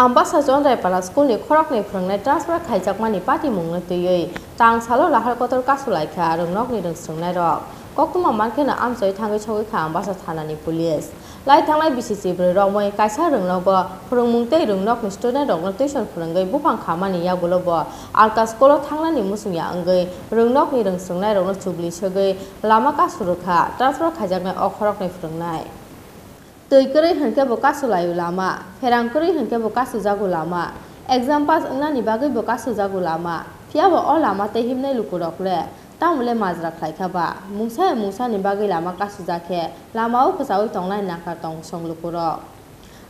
Ambasa John Pala School ni Korok ni Prang Night Transfer Kajak Mani Party Mung Tuyui, Tang Salo Lahar Kotor Kasulaika, Runok ni Sung Nirok, Kokuma Markina Amsoy Tango Chowika, Ambasa Tanani Police. Lai Tang Lai BCC Romoy, Kaisa Rungobo, Prumungte Runok ni Student Notation Prangay, Bupang Kamani Yagulobo, Alkas Kolo Tangani Musuya Angay, Runok ni Sung Nirok Chubli Shugay, Lama Kasuruka, Transfer Kajak ni Okorok ni Prang Night. Tui keri henke bokasu layu lama, herang keri henke bokasu jago lama, exam pass engna ni bagai bokasu jago lama, pia bo all lama te himne lukurok le, tamule mazrak khai khaba, mungsa ni bagai lama kasu jake, lama o khasau tongnai nakar tong song lukurok.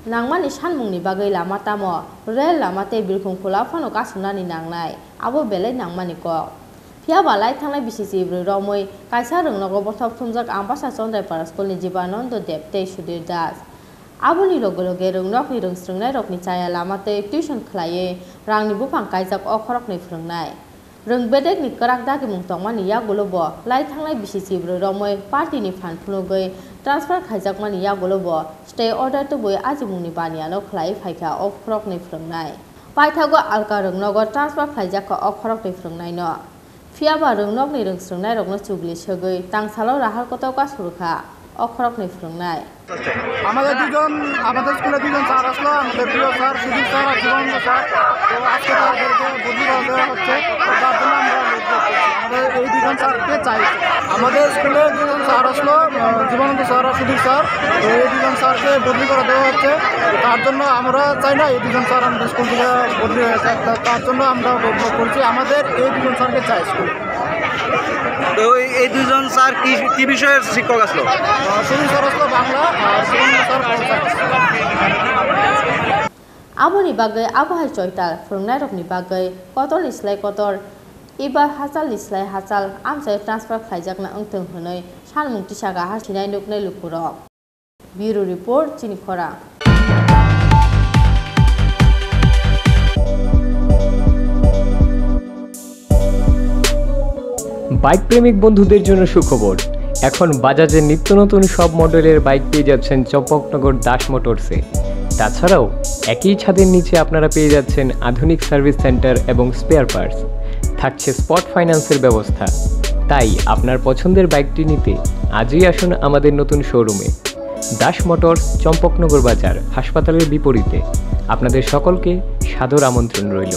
Nangman ishan mung ni bagai lama tamo, rel lama te bilkung khula phano kasuna ni nangnai, abo belai nangman ni kok. Pia balai tanglai BCC Romoy, Kaisa Rungobo Botop Tumjak Ambasa Sondai Para School ni Jibanondo Depte Shudir Das. Abuni Logologe Runok ni Rungai Rok ni Chaya Lamate Tuition Klaye, Rang ni Bupang Kaizak Okorok ni Frungnai. Rung Bedek ni Karak Daki Mungtongman ni Yagolobo, Lai Tanglai BCC Romoy, Party ni Fan Punogoy, Transfer Kaizak Mani Yagolobo, Stay Order to Boy Azimuni Baniano Klai Faika Okorok ni Frungnai. Paitago Alka Rungogo Transfer Kaizak Okorok ni Frungnai no. Fiaba Runok ni Sungai Rok Chubli Shugui, Tang Salo Rahal Kotoka Suruka, Okorok ni Frungai. আমাদের স্কুলে দুজন sir আসলো আমাদের প্রিয় sir Sudip sir আর Jibanananda sir তো আজকে তাদেরকে বদলি করে দেওয়া হচ্ছে তার জন্য আমরা আমাদের এই দুজন স্যারকে চাই আমাদের স্কুলে দুজন স্যার আসলো জীবনানন্দ স্যার আর সুদীপ স্যার তো এই দুজন স্যারকে বদলি করে দেওয়া হচ্ছে তার জন্য আমরা চাই না এই দুজন স্যার আমাদের স্কুল থেকে বদলি হয়েছে তার জন্য আমরা বলছি আমাদের এই দুজন স্যারকে চাই স্কুলে তো এই দুজন স্যার কি বিষয়ের শিক্ষক আসলো সুদীপ স্যার আসলো বাংলা আর Jibanananda sir Aboni bagai abahai coital, Frungai Rok ni bagai, kotor lislai kotor, iba hasal lislai hasal, amsai transfer khaijak na engtung honoi, san mungti saga hasinai nuknai lukurok. Bureau Report Chini Khora. Bike প্রেমিক বন্ধুদের জন্য সুখবর এখন বাজাজের নিত্য নতুন সব মডেলের bike পেয়ে যাচ্ছেন চম্পকনগর দাস মোটরসে তাছাড়াও একই ছাদের নিচে আপনারা পেয়ে যাচ্ছেন আধুনিক সার্ভিস সেন্টার এবং স্পেয়ার পার্টস থাকছে স্পট ফাইন্যান্সের ব্যবস্থা তাই আপনার পছন্দের বাইকটি নিতে আজই আসুন আমাদের নতুন শোরুমে দাস মোটরস চম্পকনগর বাজার হাসপাতালের বিপরীতে আপনাদের সকলকে সাদর আমন্ত্রণ রইল